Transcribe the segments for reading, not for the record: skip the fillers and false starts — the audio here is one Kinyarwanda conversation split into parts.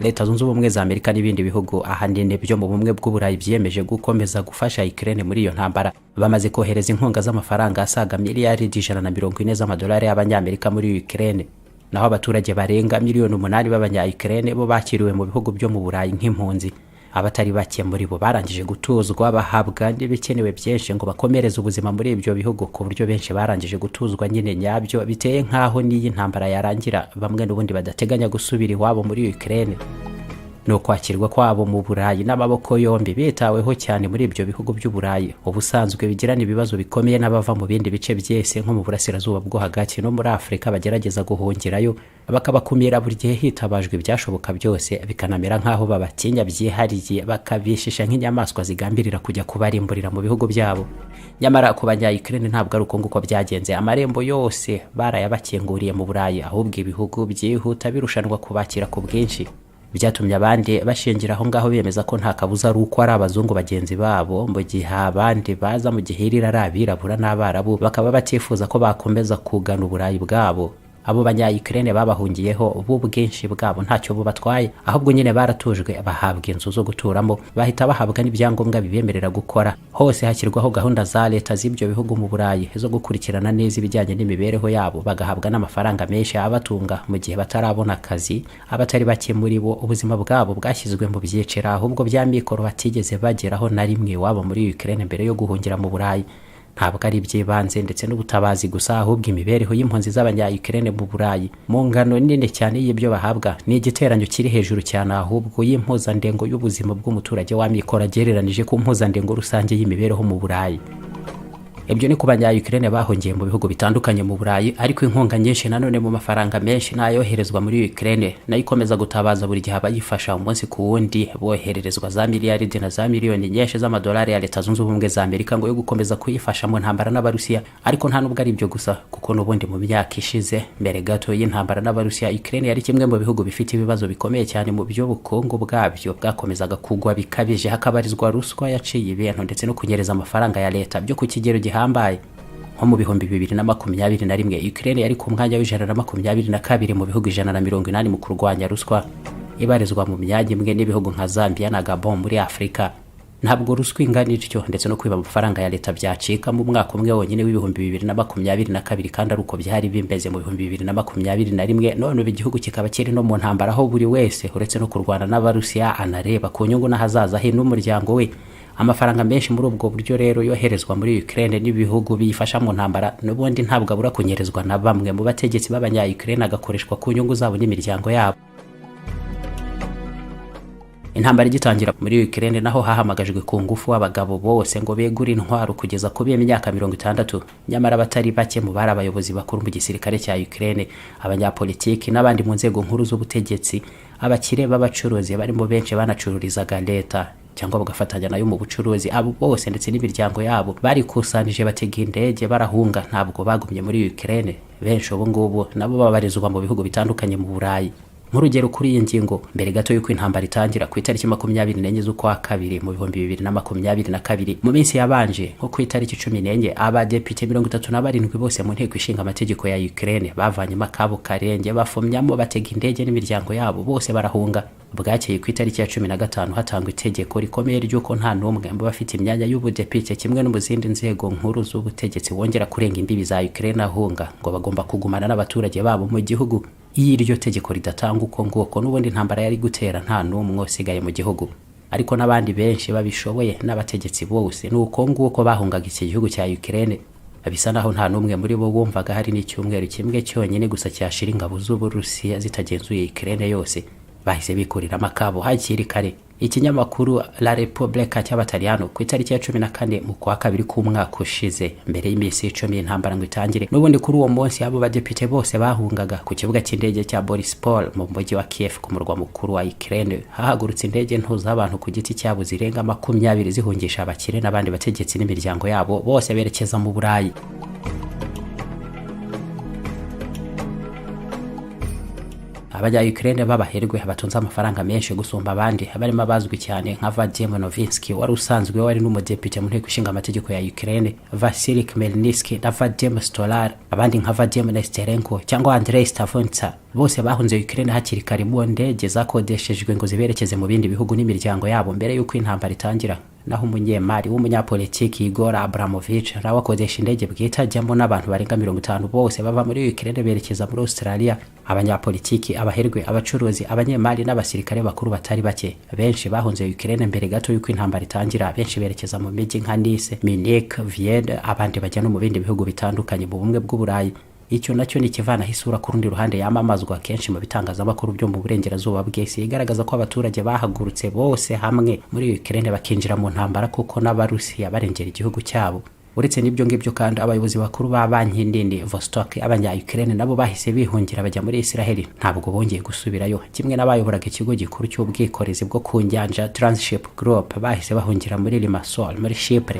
Leta Zunze Ubumwe za Amerika n'ibindi bihugu ahanini byo mu bumwe bw'Uburayi byiyemeje gukomeza gufasha Ukraine muri iyo ntambara. Bamaze kohereza inkunga z'amafaranga asaga miliyari 140 z'amadolari y'abanyamerika muri Ukraine. Naho abaturage barenga miliyoni 8 b'abanya-Ukraine bo bakiriwe mu bihugu byo mu Burayi nk'impunzi. Abatari bake muri bo barangije gutuzwa bahabwa n'ibikenewe byinshi ngo bakomereze ubuzima muri ibyo bihugu, ku buryo benshi barangije gutuzwa nyine nyabyo biteye nkaho n'iyi ntambara yarangira bamwe n'ubundi badateganya gusubira iwabo muri Ukraine. No kwakirwa kwabo mu Burayi n'amaboko yombi bitaweho cyane muri ibyo bihugu by'Uburayi ubusanzwe bigirana ibibazo bikomeye n'abava mu bindi bice byese nko mu burasirazuba bwo hagati no muri Afrika bagerageza guhungirayo, bakabakumira buri gihe hitabajwe ibyashoboka byose, bikanamera nkaho babatinya byihariye bakabishisha nk'inyamaswa zigambirira kujya kubarimburira mu bihugu byabo. Nyamara ku banya-Ukraine ntabwo ari uko nguko byagenze. Amarembo yose barayabakinguriye mu Burayi, ahubwo ibihugu byihuta birushanwa kubakira ku bwinshi. Byatumye abandi bashingira aho ngaho bemeza ko nta kabuza ari uko ari abazungu bagenzi babo, mu gihe abandi baza mu gihirira ari abirabura n'abarabu bakaba batifuza ko bakomeza kugana Uburayi bwabo. Abo banya-Ukraine babahungiyeho bwinshi bwabo ntacyo bubatwaye, ahubwo nyine baratujwe bahabwa inzu zo guturamo, bahita bahabwa n'ibyangombwa bibemerera gukora. Hose hashyirwaho gahunda za leta z'ibyo bihugu mu Burayi zo gukurikirana neza ibijyanye n'imibereho yabo, bagahabwa n'amafaranga menshi abatunga mu gihe batarabona akazi. Abatari bake muri bo ubuzima bwabo bwashyizwe mu byiciro ahubwo bya mikoro batigeze bageraho na rimwe wabo muri Ukraine mbere yo guhungira mu Burayi. Ntabwo ari iby'ibanze ndetse n'ubutabazi gusa, ahubwo imibereho y'impunzi z'abanya-Ukraine mu Burayi mu ngano nini cyane y'ibyo bahabwa ni igiteranyo kiri hejuru cyane ahubwo y'impuzandengo y'ubuzima bw'umuturage wa mikoro agereranije ku mpuzandengo rusange y'imibereho mu Burayi. Ibyo ni ku banya-Ukraine bahungiye mu bihugu bitandukanye mu Burayi, ariko inkunga nyinshi nanone mu mafaranga menshi nayoherezwa muri Ukraine nayo ikomeza gutabaza buri gihe abayifasha umunsi ku wundi, bohererezwa za miliyari na za miliyoni nyinshi z'amadolari ya Leta Zunze Ubumwe za Amerika ngo yo gukomeza kuyifasha mu ntambara n'Abarusiya. Ariko nta nubwo ari ibyo gusa, kuko n'ubundi mu myaka ishize mbere gato y'intambara n'Abarusiya, Ukraine yari kimwe mu bihugu bifite ibibazo bikomeye cyane mu by'ubukungu bwabyo bwakomezaga kugwa bikabije, hakabarizwa ruswa yaciye ibintu ndetse no kunyereza amafaranga ya leta byo ku kigero gihambaye. Nko mu bihumbi 2021 Ukraine yari ku mwanya w'122 mu bihugu 180 mu kurwanya ruswa, ibarizwa mu myanya imwe n'ibihugu nka Zambia na Gabon muri Afrika. Ntabwo ruswa ingana ityo ndetse no kwiba amafaranga ya leta byacika mu mwaka umwe wonyine w'ibihumbi 2022 kandi ari uko byari bimbeze mu bihumbi 2021. None igihugu kikaba kiri no mu ntambara aho buri wese uretse no kurwana n'Abarusiya anareba ku nyungu n'ahazaza he n'umuryango we. Amafaranga menshi muri ubwo buryo rero yoherezwa muri Ukraine n'ibihugu biyifasha mu ntambara n'ubundi ntabwo abura kunyerezwa na bamwe mu bategetsi b'abanya-Ukraine agakoreshwa ku nyungu zabo n'imiryango yabo. Intambara igitangira muri Ukraine naho hahamagajwe ku ngufu abagabo bose ngo begure intwaro kugeza ku myaka 60. Nyamara batari bake mu bari abayobozi bakuru mu gisirikare cya Ukraine, abanyapolitiki n'abandi mu nzego nkuru z'ubutegetsi, abakire b'abacuruzi barimo benshi banacururizaga leta cyangwa bagafatanya nayo mu bucuruzi, abo bose ndetse n'imiryango yabo bari kusanije batega indege barahunga, ntabwo bagumye muri Ukraine. Benshi ubu ngubu nabo babarizwa mu bihugu bitandukanye mu Burayi. Nk'urugero kuri iyi ngingo, mbere gato y'uko intambara itangira ku itariki 24 z'ukwa kabiri mu bihumbi 2022, mu minsi yabanje nko ku itariki 14, abadepite 37 bose mu nteko ishinga amategeko ya Ukraine bavanyemo akabo karenge bafumyamo batega indege n'imiryango yabo, bose barahunga. Bwakeye ku itariki ya 15 hatangwa itegeko rikomeye ry'uko nta n'umwe mu bafite imyanya y'ubudepite kimwe no mu zindi nzego nkuru z'ubutegetsi wongera kurenga imbibi za Ukraine ahunga, ngo bagomba kugumana n'abaturage babo mu gihugu. Iyo iryo tegeko ridatanga uko nguko n'ubundi intambara yari gutera nta n'umwe usigaye mu gihugu. Ariko n'abandi benshi babishoboye n'abategetsi bose nuko nguko bahungaga iki gihugu cya Ukraine. Bisa naho nta n'umwe muri bo bumvaga hari n'icyumweru kimwe cyonyine gusa cyashira ingabo z'Uburusiya zitagenzuye Ukraine yose. Bahise bikurira amakabo hakiri kare. Ikinyamakuru La Repubblica cy'Abataliyano ku itariki ya 14 mu kwa kabiri k'umwaka ushize, mbere y'imisi 10 y'intambara ngo itangire, n'ubundi kuri uwo munsi abo badepite bose bahungaga ku kibuga cy'indege cya Borispol mu mujyi wa Kiev ku murwa mukuru wa Ukraine. Hahagurutse indege nto z'abantu ku giti cyabo zirenga 20 zihungisha abakire n'abandi bategetsi n'imiryango yabo, bose berekeza mu Burayi. abanya-Ukraine b'abaherwe batunze amafaranga menshi gusumba abandi barimo abazwi cyane nka Vadim Novinsky wari usanzwe wari n'umudepite mu nteko ishinga amategeko ya Ukraine, Vasily Khmelnytsky na Vadim Stolar, abandi nka Vadim Nesterenko cyangwa Andrei Stavonsa bose bahunze Ukraine hakiri kare mu ndege zakodeshejwe ngo ziberekeze mu bindi bihugu n'imiryango yabo mbere y'uko intambara itangira. Naho umunyemari w'umunyapolitiki Igor Abramovich nawe akodesha indege bwite ajyamo n'abantu barenga 50 bose bava muri Ukraine berekeza muri Australia. Abanyapolitiki, abaherwe, abacuruzi, abanyemari n'abasirikare bakuru batari bake benshi bahunze Ukraine mbere gato y'uko intambara itangira. Benshi berekeza mu mijyi nka Nice, Munich, Vienne, abandi bajya no mu bindi bihugu bitandukanye mu bumwe bw'Uburayi. Icyo nacyo ni kivana hisura ku rundi ruhande yamamazwa kenshi mu bitangazamakuru byo mu burengerazuba bw'isi igaragaza ko abaturage bahagurutse bose hamwe muri Ukraine bakinjira mu ntambara kuko n'Abarusiya barengera igihugu cyabo. Uretse n'ibyo ngibyo kandi abayobozi bakuru ba banki nini Vostok abanya-Ukraine nabo bahise bihungira bajya muri Israel, ntabwo bongeye gusubirayo. Kimwe n'abayoboraga ikigo gikuru cy'ubwikorezi bwo ku nyanja Transship Group bahise bahungira muri Limassol muri Chypre.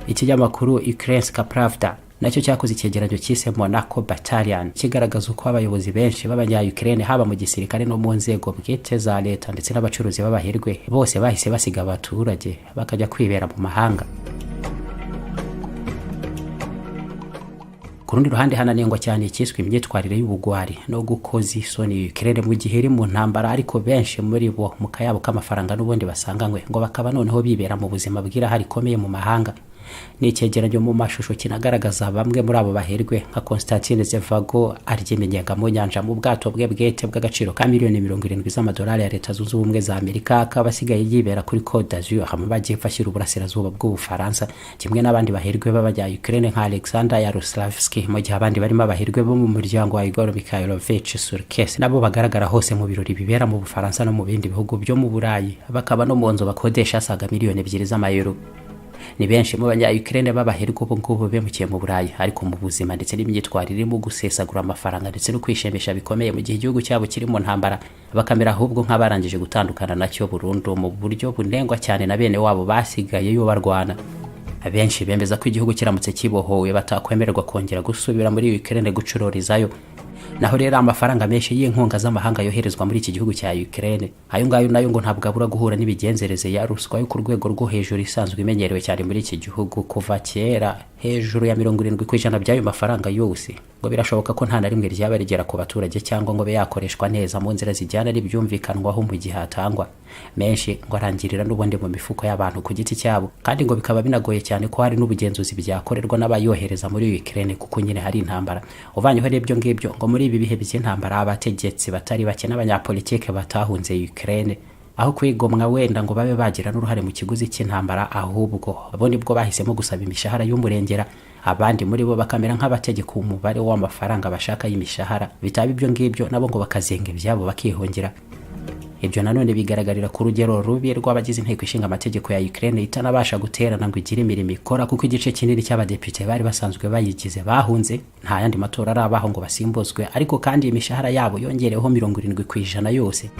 Ikinyamakuru Ukrainska Pravda nacyo cyakoze icyegeranyo cyise Monaco Battalion kigaragaza uko abayobozi benshi b'abanya-Ukraine haba mu gisirikare no mu nzego bwite za leta ndetse n'abacuruzi b'abaherwe bose bahise basiga abaturage bakajya kwibera mu mahanga. Ku rundi ruhande hananengwa cyane ikiswe imyitwarire y'ubugwari no gukoza isoni Ukraine mu gihe iri mu ntambara, ariko benshi muri bo mu kayabo k'amafaranga n'ubundi basanganywe ngo bakaba noneho bibera mu buzima bw'irahari rikomeye mu mahanga. Ni icyegeranyo mu mashusho kinagaragaza bamwe muri abo baherwe nka Konstantin Zevago aryemenyaga mu nyanja mu bwato bwe bwite bw'agaciro ka $70 z'amadolari ya Leta Zunze Ubumwe za Amerika, akaba asigaye yibera kuri Côte d'Azur mu majyepfo ashyira uburasirazuba bw'Ubufaransa, kimwe n'abandi baherwe b'abanya-Ukraine nka Alexander Yaroslavsky, mu gihe abandi barimo abaherwe bo mu muryango wa Igor Mikhailovich Surkes nabo bagaragara hose mu birori bibera mu Bufaransa no mu bindi bihugu byo mu Burayi, bakaba no mu nzu bakodesha asaga $2 z'amayero. Ni benshi mu banya-Ukraine b'abaherwe ubu ngubu bemukiye mu Burayi, ariko mu buzima ndetse n'imyitwarire irimo gusesagura amafaranga ndetse no kwishemisha bikomeye mu gihe igihugu cyabo kiri mu ntambara, bakamera ahubwo nk'abarangije gutandukana nacyo burundu mu buryo bunengwa cyane na bene wabo basigaye yo barwana. Abenshi bemeza ko igihugu kiramutse kibohowe batakwemererwa kongera gusubira muri Ukraine gucururizayo. Naho rero amafaranga menshi y'inkunga z'amahanga yoherezwa muri iki gihugu cya Ukraine, ayo ngayo nayo ngo ntabwo abura guhura n'ibigenzereze ya ruswa yo ku rwego rwo hejuru isanzwe imenyerewe cyane muri iki gihugu kuva kera. Hejuru ya 70% by'ayo mafaranga yose ngo birashoboka ko nta na rimwe ryaba rigera ku baturage cyangwa ngo be yakoreshwa neza mu nzira zijyana n'ibyumvikanwaho mu gihe hatangwa. Menshi ngo arangirira n'ubundi mu mifuko y'abantu ku giti cyabo, kandi ngo bikaba binagoye cyane ko hari n'ubugenzuzi byakorerwa n'abayohereza muri Ukraine kuko nyine hari intambara. Uvanyeho n'ibyo ngibyo ngo muri ibi bihe by'intambara abategetsi batari bake n'abanyapolitike batahunze Ukraine aho kwigomwa wenda ngo babe bagira n'uruhare mu kiguzi cy'intambara, ahubwo bo nibwo bahisemo gusaba imishahara y'umurengera. Abandi muri bo bakamera nk'abategeka umubare w'amafaranga bashaka y'imishahara, bitaba ibyo ngibyo nabo ngo bakazenga ibyabo bakihongera. Ibyo nanone bigaragarira ku rugero rubi rw'abagize inteko ishinga amategeko ya Ukraine itanabasha guterana ngo igire imirimo ikora, kuko igice kinini cy'abadepite bari basanzwe bayigize bahunze, nta yandi matora arabaho ngo basimbuzwe, ariko kandi imishahara yabo yongereho 70% yose.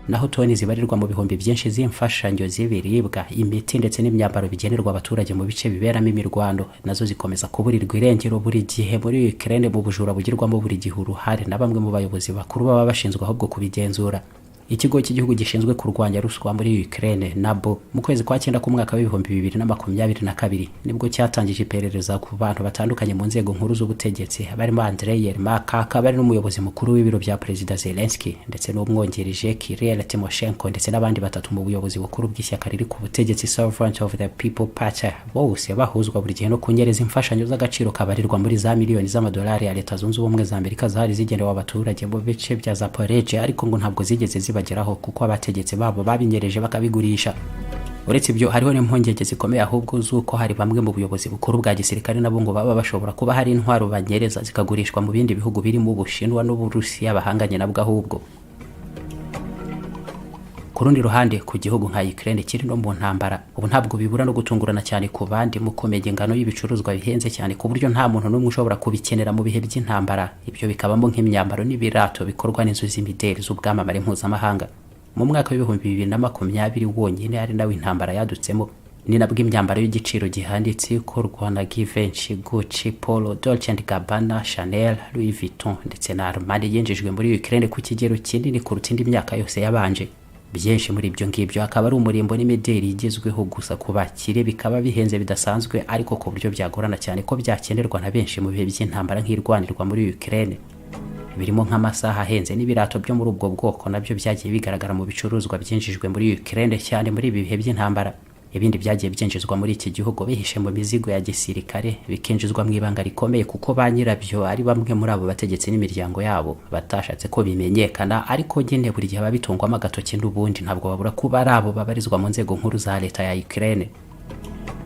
Naho toni zibarirwa mu bihumbi byinshi z'imfashanyo z'ibiribwa, imiti ndetse n'imyambaro bigenerwa abaturage mu bice biberamo imirwano nazo zikomeza kuburirwa irengero buri gihe muri Ukraine mu bujura bugirwamo buri gihe uruhare na bamwe mu bayobozi bakuru baba bashinzwe ahubwo kubigenzura. Ikigo cy'igihugu gishinzwe kurwanya ruswa muri Ukraine NABO mu kwezi kwa 9 ku mwaka wa 2022 nibwo cyatangije iperereza ku bantu batandukanye mu nzego nkuru z'ubutegetsi, barimo Andrei Yermak, akaba ari n'umuyobozi mukuru w'ibiro bya Perezida Zelensky ndetse n'umwongerije Kirill Tymoshenko ndetse n'abandi batatu mu buyobozi bukuru bw'ishyaka riri ku butegetsi Servant of the People Party, bose bahuzwa buri gihe no kunyereza imfashanyo z'agaciro kabarirwa muri za miliyoni z'amadolari ya Leta Zunze Ubumwe za Amerika zari zigenewe abaturage mu bice bya Zaporizhzhia, ariko ngo ntabwo zigeze bageraho kuko abategetsi babo babinyereje bakabigurisha. Uretse ibyo hariho n'impungenge zikomeye ahubwo z'uko hari bamwe mu buyobozi bukuru bwa gisirikare nabo ngo baba bashobora kuba hari intwaro banyereza zikagurishwa mu bindi bihugu birimo Ubushinwa n'Uburusiya bahanganye nabwo. Ahubwo ku rundi ruhande ku gihugu nka Ukraine kiri no mu ntambara, ubu ntabwo bibura no gutungurana cyane ku bandi mu komeye ingano y'ibicuruzwa bihenze cyane ku buryo nta muntu n'umwe ushobora kubikenera mu bihe by'intambara. Ibyo bikabamo nk'imyambaro n'ibirato bikorwa n'inzu z'imideli z'ubwamamare mpuzamahanga. Mu mwaka wa 2020 wonyine ari nawe intambara yadutsemo, ni nabwo imyambaro y'igiciro gihanditse ikorwa na Givenchy, Gucci, Polo, Dolce & Gabbana, Chanel, Louis Vuitton ndetse na Armani yinjijwe muri Ukraine ku kigero kinini kuruta indi myaka yose yabanje. Byinshi muri ibyo ngibyo akaba ari umurimbo n'imideli igezweho gusa ku bakire, bikaba bihenze bidasanzwe ariko ku buryo byagorana cyane ko byakenerwa na benshi mu bihe by'intambara nk'irwanirwa muri Ukraine. Birimo nk'amasaha ahenze n'ibirato byo muri ubwo bwoko nabyo byagiye bigaragara mu bicuruzwa byinjijwe muri Ukraine cyane muri ibi bihe by'intambara. Ibindi byagiye byinjizwa muri iki gihugu bihishe mu mizigo ya gisirikare, bikinjizwa mu ibanga rikomeye kuko ba nyirabyo ari bamwe muri abo bategetsi n'imiryango yabo batashatse ko bimenyekana, ariko nyine buri gihe babitungwamo agatoki n'ubundi ntabwo babura kuba ari abo babarizwa mu nzego nkuru za leta ya Ukraine.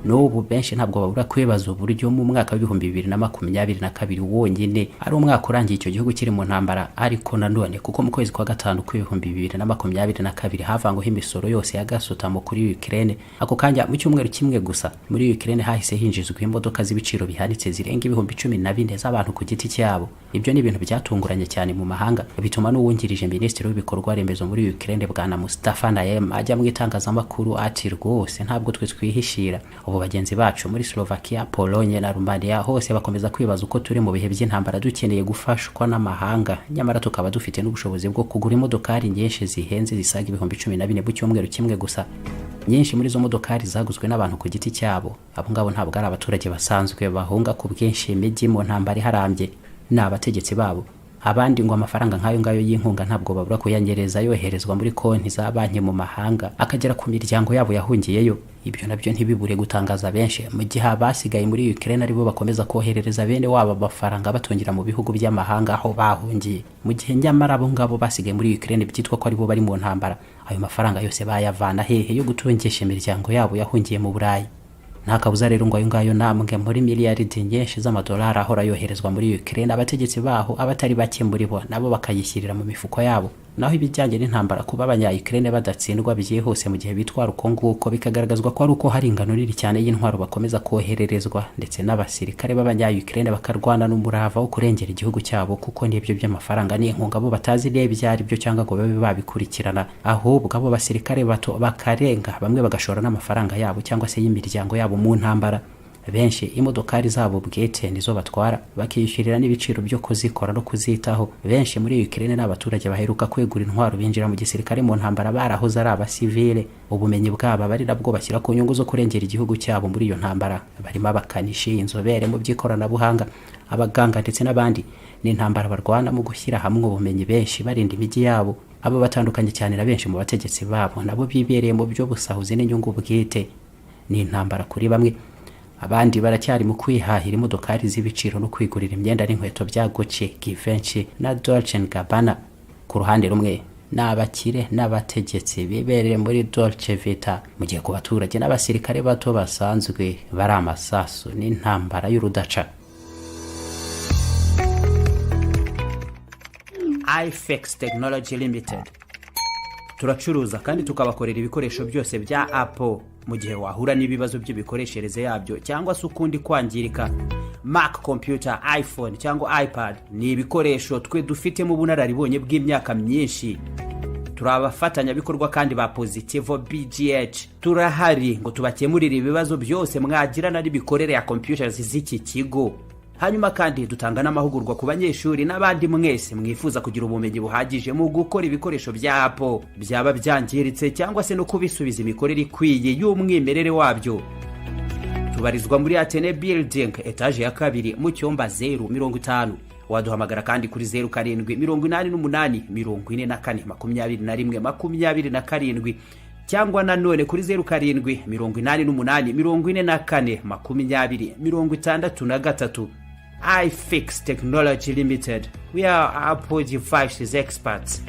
N'ubu benshi ntabwo babura kwibaza uburyo mu mwaka w'2022 wonyine ari umwaka urangiye icyo gihugu kiri mu ntambara, ariko nanone kuko mu kwezi kwa gatanu k'2022 havangwaho imisoro yose yagasutamo kuri Ukraine. Ako kanya mu cyumweru kimwe gusa muri Ukraine hahise hinjizwa imodoka z'ibiciro bihanitse zirenga 14,000 z'abantu ku giti cyabo. Ibyo ni ibintu byatunguranye cyane mu mahanga, bituma n'uwungirije minisitiri w'ibikorwa remezo muri Ukraine bwana Mustafa Naem ajya mu itangazamakuru ati rwose ntabwo twe twihishira. Ubu bagenzi bacu muri Slovakia, Pologne na Romania hose bakomeza kwibaza uko turi mu bihe by'intambara dukeneye gufashwa n'amahanga, nyamara tukaba dufite n'ubushobozi bwo kugura imodokari nyinshi zihenze zisaga 14,000 mu cyumweru kimwe gusa. Nyinshi muri zo modokari zaguzwe n'abantu ku giti cyabo. Abo ngabo ntabwo ari abaturage basanzwe bahunga ku bwinshi imijyi mu ntambara iharambye, ni abategetsi babo. Abandi ngo amafaranga nk'ayo ngayo y'inkunga ntabwo babura kuyanyereza yoherezwa muri konti za banki mu mahanga akagera ku miryango yabo yahungiyeyo. Ibyo nabyo ntibibure gutangaza benshi, mu gihe abasigaye muri Ukraine aribo bakomeza koherereza bene wabo amafaranga batongera mu bihugu by'amahanga aho bahungiye, mu gihe nyamara abo ngabo basigaye muri Ukraine byitwa ko aribo bari mu ntambara. Ayo mafaranga yose bayavana hehe yo gutungisha imiryango yabo yahungiye mu Burayi? Nta kabuza rero ngo ayo ngayo namwe muri miliyaridi nyinshi z'amadolari ahora yoherezwa muri Ukraine, abategetsi baho abatari bake muri bo nabo bakayishyirira mu mifuko yabo. Naho ibijyanye n'intambara kuba abanya-Ukraine badatsindwa byihuse mu gihe bitwara uko nguko, bikagaragazwa ko ari uko hari ingano nini cyane y'intwaro bakomeza kohererezwa, ndetse n'abasirikare b'abanya-Ukraine bakarwana n'umurava wo kurengera igihugu cyabo, kuko n'ibyo by'amafaranga n'inkunga bo batazi ibyo ari byo cyangwa ngo babe babikurikirana. Ahubwo abo basirikare bato bakarenga, bamwe bagashora n'amafaranga yabo cyangwa se y'imiryango yabo mu ntambara. Benshi imodokari zabo bwite nizo batwara, bakishyurira n'ibiciro byo kuzikora no kuzitaho. Benshi muri Ukraine n'abaturage baheruka kwegura intwaro binjira mu gisirikare mu ntambara barahoze ari abasivile. Ubumenyi bwabo bari nabwo bashyira ku nyungu zo kurengera igihugu cyabo muri iyo ntambara, barimo abakanishi, inzobere mu by'ikoranabuhanga, abaganga ndetse n'abandi. Ni intambara barwana mu gushyira hamwe ubumenyi, benshi barinda imijyi yabo. Abo batandukanye cyane na benshi mu bategetsi babo nabo bibereye mu byo busahuzi n'inyungu bwite. Ni intambara kuri bamwe, abandi baracyari mu kwihahira imodokari z'ibiciro no kwigurira imyenda n'inkweto bya Gucci, Givenchy na Dolce & Gabbana. Ku ruhande rumwe n'abakire n'abategetsi bibereye muri Dolce Vita, mu gihe ku baturage n'abasirikare bato basanzwe bari amasasu n'intambara y'urudaca. iFix Technology Limited turacuruza kandi tukabakorera ibikoresho byose bya Apple. Mu gihe wahura n'ibibazo by'ibikoreshereze yabyo cyangwa se ukundi kwangirika, Mac computer, iPhone cyangwa iPad ni ibikoresho twe dufite mu bunararibonye bw'imyaka myinshi. Turabafatanya bikorwa kandi ba Positivo BGH. Turahari ngo tubakemurire ibibazo byose mwagirana n'ibikorere ya computers z'iki kigo. Hanyuma kandi dutanga n'amahugurwa ku banyeshuri n'abandi mwese mwifuza kugira ubumenyi buhagije mu gukora ibikoresho bya Apple, byaba byangiritse cyangwa se no kubisubiza imikorere ikwiye y'umwimerere wabyo. Tubarizwa muri Atene Building, etage ya 2 mu cyumba 050. Waduhamagara kandi kuri 0788 44 21 cyangwa nanone kuri 0788 44 iFix Technology Limited. We are Apple devices experts.